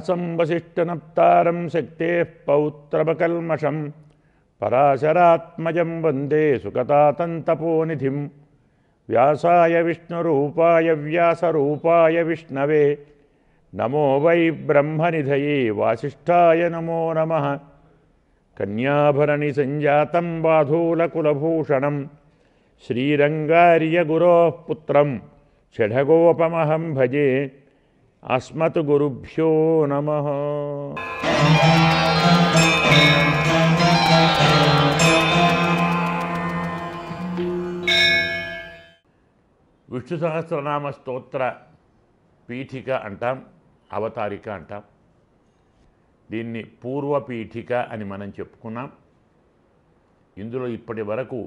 వ్యాసం వసిష్ఠనప్తారం శక్తేః పౌత్రమకల్మషం పరాశరాత్మజం వందే సుగతాతం తపోనిధిం వ్యాసాయ విష్ణురూపాయ వ్యాసరూపాయ విష్ణవే నమో వై బ్రహ్మనిధయే వాసిష్ఠాయ నమో నమః కన్యాభరణి సంజాతం బాధూలకులభూషణం శ్రీరంగార్యగురోః పుత్రం షఢగోపమహం భజే అస్మత్ గురుభ్యో నమః. విష్ణు సహస్రనామ స్తోత్ర పీఠిక అంటాం, అవతారిక అంటాం. దీన్ని పూర్వపీఠిక అని మనం చెప్పుకున్నాం. ఇందులో ఇప్పటి వరకు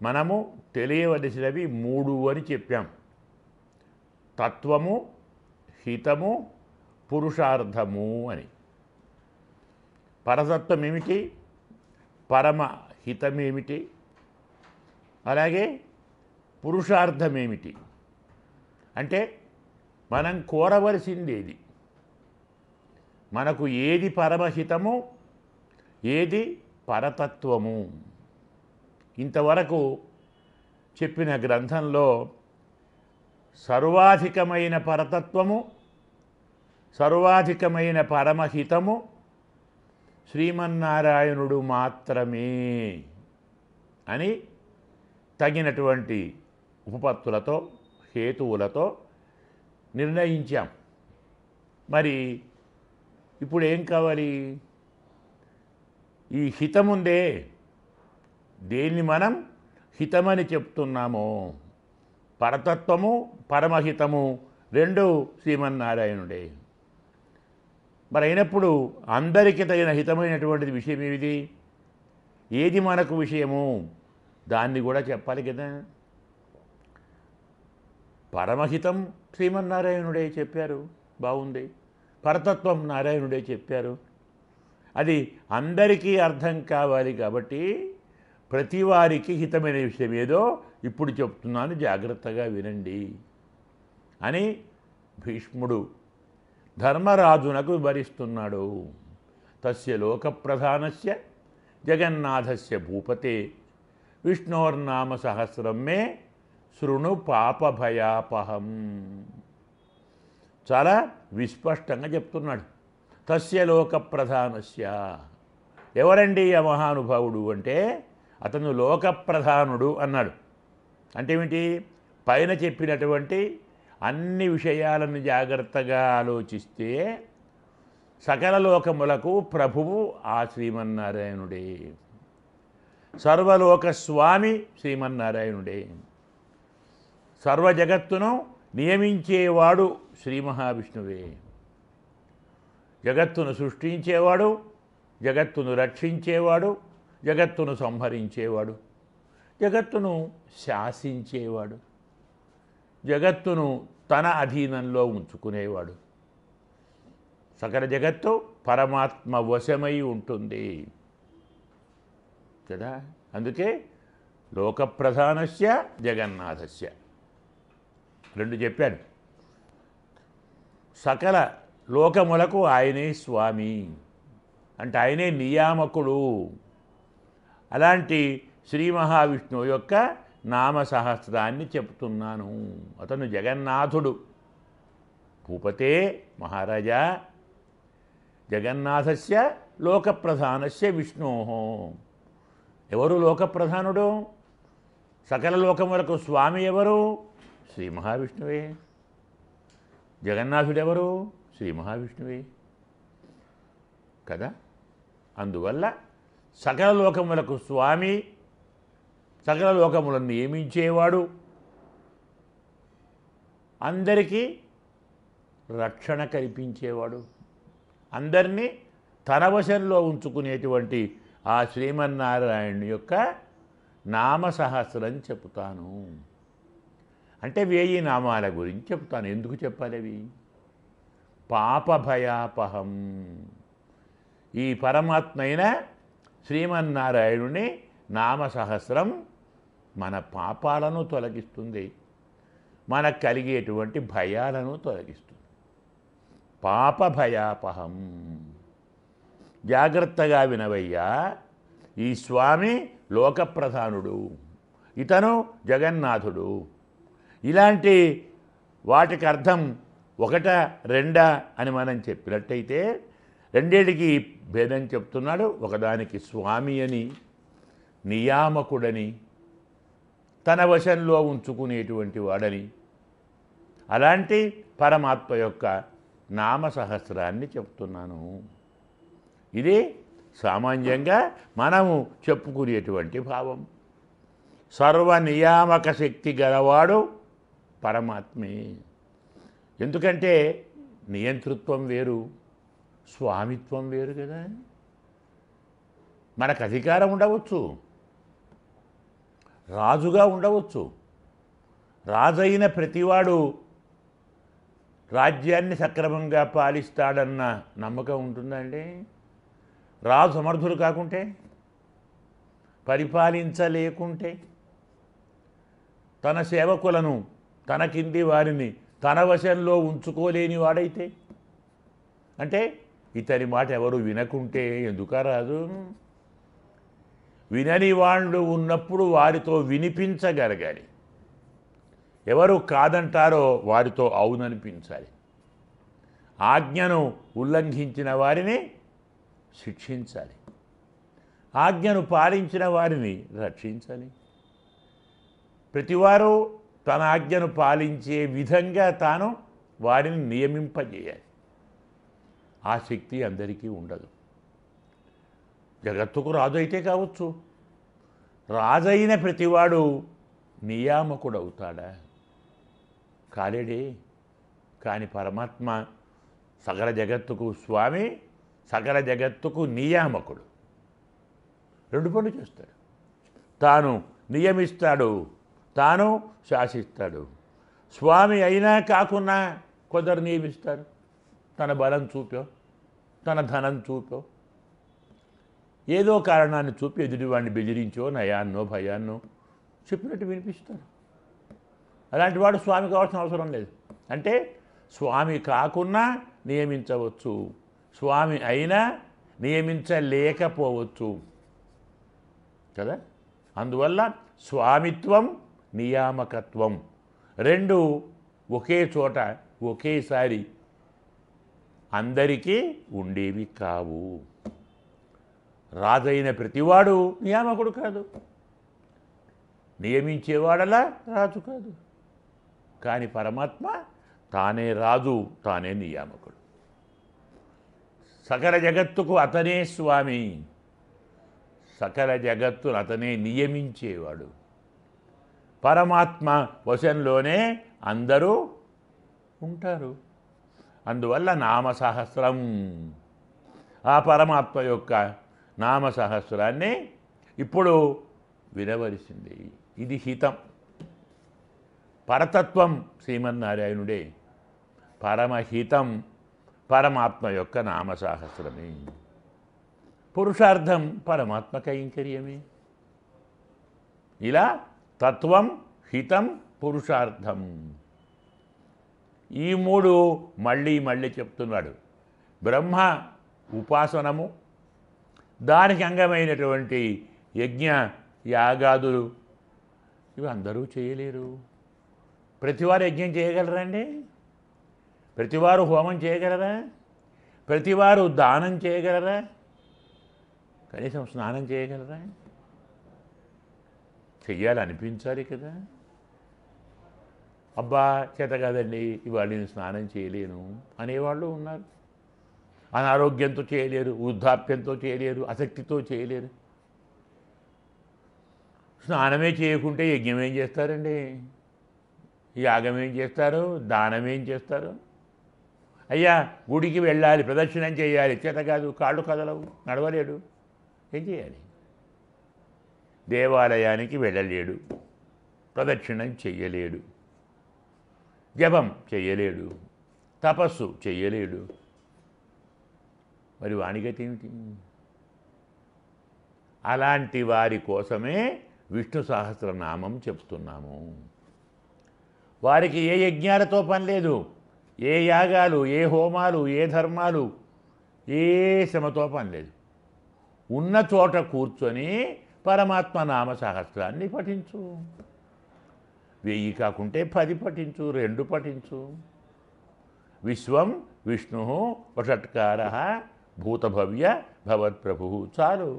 మనము తెలియవలసినవి 3 అని చెప్పాం. తత్వము, హితము, పురుషార్థము అని. పరతత్వం ఏమిటి, పరమ హితమేమిటి, అలాగే పురుషార్థమేమిటి అంటే మనం కోరవలసిందేది, మనకు ఏది పరమహితము, ఏది పరతత్వము. ఇంతవరకు చెప్పిన గ్రంథంలో సర్వాధికమైన పరతత్వము, సర్వాధికమైన పరమహితము శ్రీమన్నారాయణుడు మాత్రమే అని తగినటువంటి ఉపపత్తులతో హేతువులతో నిర్ణయించాం. మరి ఇప్పుడు ఏం కావాలి? ఈ హితముందే, దేన్ని మనం హితమని చెప్తున్నామో, పరతత్వము పరమహితము రెండు శ్రీమన్నారాయణుడే. మరి అయినప్పుడు అందరికీ తగిన హితమైనటువంటిది విషయం ఏది, ఏది మనకు విషయము, దాన్ని కూడా చెప్పాలి కదా. పరమహితం శ్రీమన్నారాయణుడే చెప్పారు, బాగుంది. పరతత్వం నారాయణుడే చెప్పారు. అది అందరికీ అర్థం కావాలి కాబట్టి ప్రతి వారికి హితమైన విషయం ఏదో ఇప్పుడు చెప్తున్నాను, జాగ్రత్తగా వినండి అని భీష్ముడు ధర్మరాజునకు వివరిస్తున్నాడు. తస్య లోకప్రధానస్య జగన్నాథస్య భూపతే విష్ణోర్నామ సహస్రం మే శృణు పాపభయాపహం. చాలా విస్పష్టంగా చెప్తున్నాడు. తస్య లోకప్రధానస్య, ఎవరండి ఆ మహానుభావుడు అంటే అతను లోకప్రధానుడు అన్నాడు. అంటే ఏమిటి? పైన చెప్పినటువంటి అన్ని విషయాలను జాగ్రత్తగా ఆలోచిస్తే సకల లోకములకు ప్రభువు ఆ శ్రీమన్నారాయణుడే, సర్వలోక స్వామి శ్రీమన్నారాయణుడే, సర్వ జగత్తును నియమించేవాడు శ్రీ మహావిష్ణువే, జగత్తును సృష్టించేవాడు, జగత్తును రక్షించేవాడు, జగత్తును సంహరించేవాడు, జగత్తును శాసించేవాడు, జగత్తును తన అధీనంలో ఉంచుకునేవాడు. సకల జగత్తు పరమాత్మ వశమై ఉంటుంది కదా. అందుకే లోకప్రధానస్య జగన్నాథస్య రెండు చెప్పాడు. సకల లోకములకు ఆయనే స్వామి అంటే ఆయనే నియామకుడు. అలాంటి శ్రీ మహావిష్ణువు యొక్క నామ సహస్రాన్ని చెప్తున్నాను. అతను జగన్నాథుడు. భూపతే మహారాజా, జగన్నాథస్య లోకప్రధానస్య విష్ణోః. ఎవరు లోకప్రధానుడు? సకల లోకములకు స్వామి ఎవరు? శ్రీ మహావిష్ణువే. జగన్నాథుడెవరు? శ్రీ మహావిష్ణువే కదా. అందువల్ల సకల లోకములకు స్వామి, సకల లోకములను నియమించేవాడు, అందరికీ రక్షణ కల్పించేవాడు, అందరినీ తన వశంలో ఉంచుకునేటువంటి ఆ శ్రీమన్నారాయణుని యొక్క నామ సహస్రం చెప్తాను. అంటే 1000 నామాల గురించి చెప్తాను. ఎందుకు చెప్పాలి అవి? పాపభయాపహం. ఈ పరమాత్మ అయిన శ్రీమన్నారాయణుని నామ సహస్రం మన పాపాలను తొలగిస్తుంది, మనకు కలిగేటువంటి భయాలను తొలగిస్తుంది. పాపభయాపహం. జాగ్రత్తగా వినవయ్యా, ఈ స్వామి లోకప్రధానుడు, ఇతను జగన్నాథుడు. ఇలాంటి వాటికి అర్థం ఒకటా రెండా అని మనం చెప్పినట్టయితే రెండేటికి భేదం చెప్తున్నాడు. ఒకదానికి స్వామి అని, నియామకుడని, తన వశంలో ఉంచుకునేటువంటి వాడని. అలాంటి పరమాత్మ యొక్క నామ సహస్రాన్ని చెప్తున్నాను. ఇది సామాన్యంగా మనము చెప్పుకునేటువంటి భావం. సర్వనియామక శక్తి గలవాడు పరమాత్మే. ఎందుకంటే నియంతృత్వం వేరు, స్వామిత్వం వేరు కదా. మనకు అధికారం ఉండవచ్చు, రాజుగా ఉండవచ్చు. రాజైన ప్రతివాడు రాజ్యాన్ని సక్రమంగా పాలిస్తాడన్న నమ్మకం ఉంటుందండి. రాజు సమర్థుడు కాకుంటే, పరిపాలించలేకుంటే, తన సేవకులను, తన కింది వారిని తన వశంలో ఉంచుకోలేని వాడైతే, అంటే ఇతని మాట ఎవరు వినకుంటే ఎందుకా రాదు? వినని వాళ్ళు ఉన్నప్పుడు వారితో వినిపించగలగాలి. ఎవరు కాదంటారో వారితో అవుననిపించాలి. ఆజ్ఞను ఉల్లంఘించిన వారిని శిక్షించాలి, ఆజ్ఞను పాలించిన వారిని రక్షించాలి. ప్రతివారు తన ఆజ్ఞను పాలించే విధంగా తాను వారిని నియమింపజేయాలి. ఆ శక్తి అందరికీ ఉండదు. జగత్తుకు రాజు అయితే కావచ్చు, రాజైన ప్రతివాడు నియామకుడు అవుతాడా? కాలేడే. కానీ పరమాత్మ సకల జగత్తుకు స్వామి, సకల జగత్తుకు నియామకుడు. రెండు పనులు చేస్తాడు. తాను నియమిస్తాడు, తాను శాసిస్తాడు. స్వామి అయినా కాకున్నా కొందరు నియమిస్తారు. తన బలం చూపో, తన ధనం చూపో, ఏదో కారణాన్ని చూపి ఎదుటివాడిని బెదిరించో, నయాన్నో భయాన్నో చెప్పినట్టు వినిపిస్తారు. అలాంటి వాడు స్వామి కావాల్సిన అవసరం లేదు. అంటే స్వామి కాకున్నా నియమించవచ్చు, స్వామి అయినా నియమించలేకపోవచ్చు కదా. అందువల్ల స్వామిత్వం, నియామకత్వం రెండు ఒకే చోట ఒకేసారి అందరికీ ఉండేవి కావు. రాజైన ప్రతివాడు నియామకుడు కాదు, నియమించేవాడలా రాజు కాదు. కానీ పరమాత్మ తానే రాజు, తానే నియామకుడు. సకల జగత్తుకు అతనే స్వామి, సకల జగత్తును అతనే నియమించేవాడు. పరమాత్మ వశంలోనే అందరూ ఉంటారు. అందువల్ల నామసహస్రం, ఆ పరమాత్మ యొక్క నామసహస్రాన్ని ఇప్పుడు వినవలసింది. ఇది హితం. పరతత్వం శ్రీమన్నారాయణుడే, పరమహితం పరమాత్మ యొక్క నామసహస్రమే. పురుషార్థం పరమాత్మ కైంకర్యమే. ఇలా తత్వం, హితం, పురుషార్థం ఈ మూడు మళ్ళీ మళ్ళీ చెప్తున్నాడు. బ్రహ్మ ఉపాసనము, దానికి అంగమైనటువంటి యజ్ఞ యాగాదులు ఇవి అందరూ చేయలేరు. ప్రతివారు యజ్ఞం చేయగలరండి? ప్రతివారు హోమం చేయగలరా? ప్రతివారు దానం చేయగలరా? కనీసం స్నానం చేయగలరా? చెయ్యాలనిపించాలి కదా. అబ్బా చేత కాదండి, ఇవాళ నేను స్నానం చేయలేను అనేవాళ్ళు ఉన్నారు. అనారోగ్యంతో చేయలేరు, వృద్ధాప్యంతో చేయలేరు, ఆసక్తితో చేయలేరు. స్నానమే చేయకుంటే యజ్ఞం ఏం చేస్తారండి? యాగం ఏం చేస్తారు? దానం ఏం చేస్తారు? అయ్యా గుడికి వెళ్ళాలి, ప్రదక్షిణం చేయాలి, చేత కాదు, కాళ్ళు కదలవు, నడవలేడు, ఏం చేయాలి? దేవాలయానికి వెళ్ళలేడు, ప్రదక్షిణం చెయ్యలేడు, జపం చెయ్యలేడు, తపస్సు చెయ్యలేడు. మరి వాణిగతి ఏమిటి? అలాంటి వారి కోసమే విష్ణు సహస్రనామం చెప్తున్నాము. వారికి ఏ యజ్ఞాలతో పని లేదు, ఏ యాగాలు, ఏ హోమాలు, ఏ ధర్మాలు, ఏ శ్రమతో పని లేదు. ఉన్న చోట కూర్చొని పరమాత్మ నామ సహస్రాన్ని పఠించు. 1000 కాకుంటే 10 పఠించు, 2 పఠించు. విశ్వం విష్ణు వషట్కార భూతభవ్య భవత్ప్రభు. చాలు.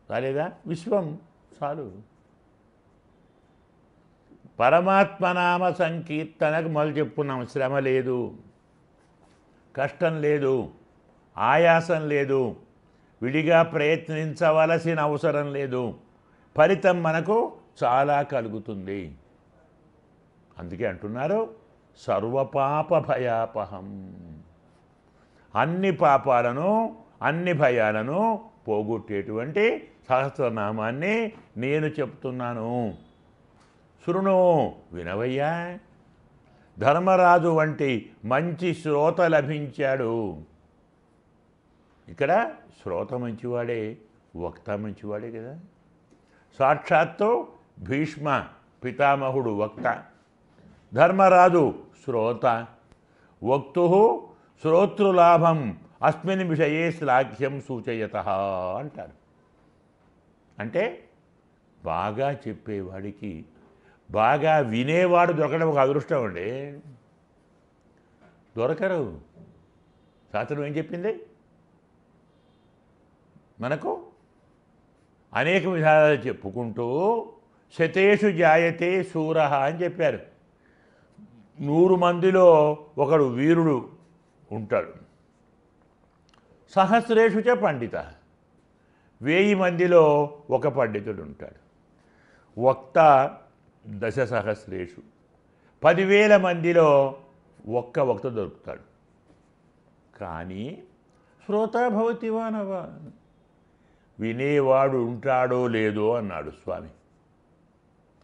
చాలేదా? విశ్వం చాలు. పరమాత్మనామ సంకీర్తనకు మొదలు చెప్పుకున్నాం. శ్రమ లేదు, కష్టం లేదు, ఆయాసం లేదు, విడిగా ప్రయత్నించవలసిన అవసరం లేదు. ఫలితం మనకు చాలా కలుగుతుంది. అందుకే అంటున్నారు సర్వపాప భయాపహం. అన్ని పాపాలను, అన్ని భయాలను పోగొట్టేటువంటి సహస్రనామాన్ని నేను చెప్తున్నాను. శృణు, వినవయ్యా. ధర్మరాజు వంటి మంచి శ్రోత లభించాడు. ఇక్కడ శ్రోత మంచివాడే, వక్త మంచివాడే కదా. సాక్షాత్తు భీష్మ పితామహుడు వక్త, ధర్మరాజు శ్రోత. వక్తు శ్రోతృలాభం అస్మిన్ విషయే శ్లాఘ్యం సూచయత అంటారు. అంటే బాగా చెప్పేవాడికి బాగా వినేవాడు దొరకడం ఒక అదృష్టం అండి. దొరకరు. శాస్త్రం ఏం చెప్పింది మనకు? అనేక విధాలు చెప్పుకుంటూ శతేషు జాయతే శూరః అని చెప్పారు. 100 మందిలో ఒకడు వీరుడు ఉంటాడు. సహస్రేషు చ పండిత, 1000 మందిలో ఒక పండితుడు ఉంటాడు. వక్త దశసహస్రేషు, 10,000 మందిలో ఒక్క వక్త దొరుకుతాడు. కానీ శ్రోత భవతి వానవ, వినేవాడు ఉంటాడో లేదో అన్నాడు స్వామి.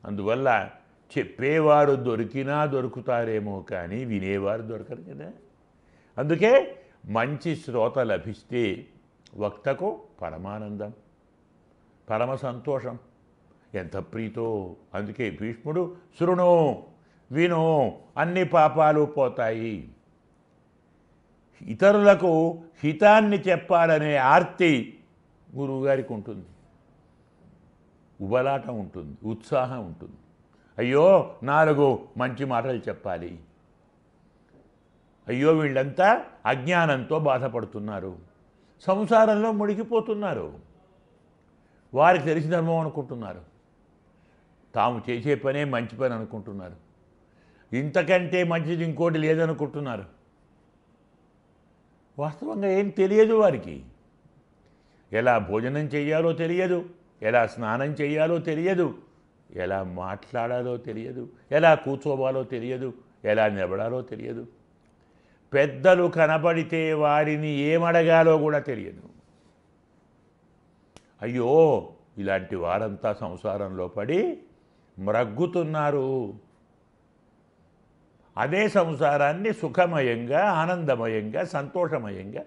అందువల్ల చెప్పేవారు దొరికినా దొరుకుతారేమో కానీ వినేవారు దొరకరు కదా. అందుకే మంచి శ్రోత లభిస్తే వక్తకు పరమానందం, పరమ సంతోషం, ఎంత ప్రీతో. అందుకే భీష్ముడు శృణు, విను, అన్ని పాపాలు పోతాయి. ఇతరులకు హితాన్ని చెప్పాలనే ఆర్తి గురువుగారికి ఉంటుంది, ఉబలాటం ఉంటుంది, ఉత్సాహం ఉంటుంది. అయ్యో 4 మంచి మాటలు చెప్పాలి. అయ్యో వీళ్ళంతా అజ్ఞానంతో బాధపడుతున్నారు, సంసారంలో మునిగిపోతున్నారు, వారికి తెలిసిన ధర్మం అనుకుంటున్నారు, తాము చేసే పనే మంచి పని అనుకుంటున్నారు, ఇంతకంటే మంచిది ఇంకోటి లేదనుకుంటున్నారు. వాస్తవంగా ఏం తెలియదు వారికి. ఎలా భోజనం చేయాలో తెలియదు, ఎలా స్నానం చేయాలో తెలియదు, ఎలా మాట్లాడాలో తెలియదు, ఎలా కూర్చోవాలో తెలియదు, ఎలా నిలబడాలో తెలియదు. పెద్దలు కనబడితే వారిని ఏమడగాలో కూడా తెలియదు. అయ్యో ఇలాంటి వారంతా సంసారంలో పడి మ్రగ్గుతున్నారు. అదే సంసారాన్ని సుఖమయంగా, ఆనందమయంగా, సంతోషమయంగా,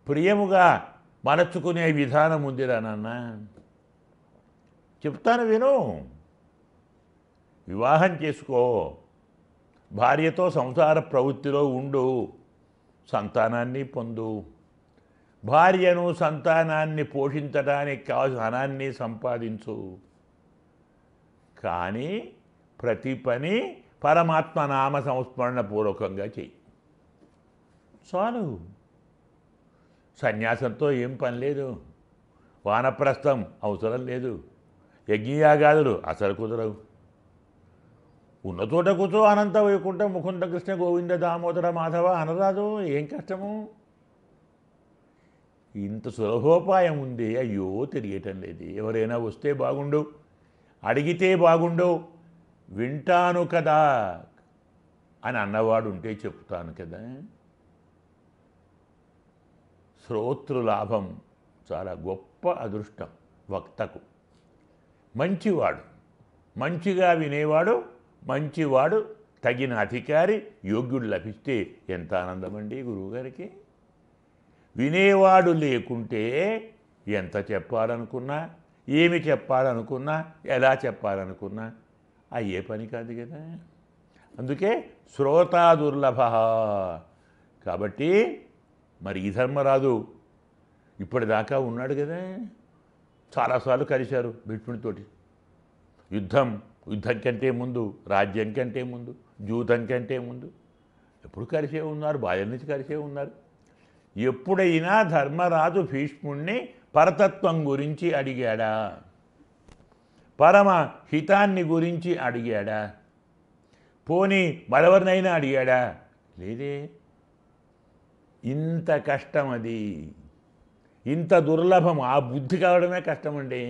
ప్రియముగా మరచుకునే విధానం ఉందిరా నాన్న. చెప్తాను విను. వివాహం చేసుకో, భార్యతో సంసార ప్రవృత్తిలో ఉండు, సంతానాన్ని పొందు. భార్యను సంతానాన్ని పోషించడానికి కావాల్సిన ధనాన్ని సంపాదించు. కానీ ప్రతి పని పరమాత్మ నామ సంస్మరణ పూర్వకంగా చెయ్యి. చాలు. సన్యాసంతో ఏం పని లేదు, వానప్రస్థం అవసరం లేదు, యజ్ఞయాగాదులు అసలు కుదరవు. ఉన్న చోట కూర్చో అనంత వైకుంఠం ముకుంద కృష్ణ గోవింద దామోదర మాధవ అనరాదు. ఏం కష్టము? ఇంత సులభోపాయం ఉంది. అయ్యో తెలియటం లేదు. ఎవరైనా వస్తే బాగుండు, అడిగితే బాగుండు, వింటాను కదా అని అన్నవాడు ఉంటే చెప్తాను కదా. శ్రోతృలాభం చాలా గొప్ప అదృష్టం వక్తకు. మంచివాడు, మంచిగా వినేవాడు, మంచివాడు, తగిన అధికారి, యోగ్యుడు లభిస్తే ఎంత ఆనందమండి గురువుగారికి. వినేవాడు లేకుంటే ఎంత చెప్పాలనుకున్నా, ఏమి చెప్పాలనుకున్నా, ఎలా చెప్పాలనుకున్నా అయ్యే పని కాదు కదా. అందుకే శ్రోతా దుర్లభ. కాబట్టి మరి ఈ ధర్మరాజు ఇప్పటిదాకా ఉన్నాడు కదా, చాలాసార్లు కలిశారు భీష్ముడితోటి. యుద్ధం కంటే ముందు, రాజ్యం కంటే ముందు, జూతం కంటే ముందు ఎప్పుడు కలిసే ఉన్నారు, బాల్యం నుంచి కలిసే ఉన్నారు. ఎప్పుడైనా ధర్మరాజు భీష్ముడిని పరతత్వం గురించి అడిగాడా, పరమ హితాన్ని గురించి అడిగాడా, పోనీ మరెవరినైనా అడిగాడా? లేదే. ఇంత కష్టం, అది ఇంత దుర్లభం, ఆ బుద్ధి కావడమే కష్టమండి.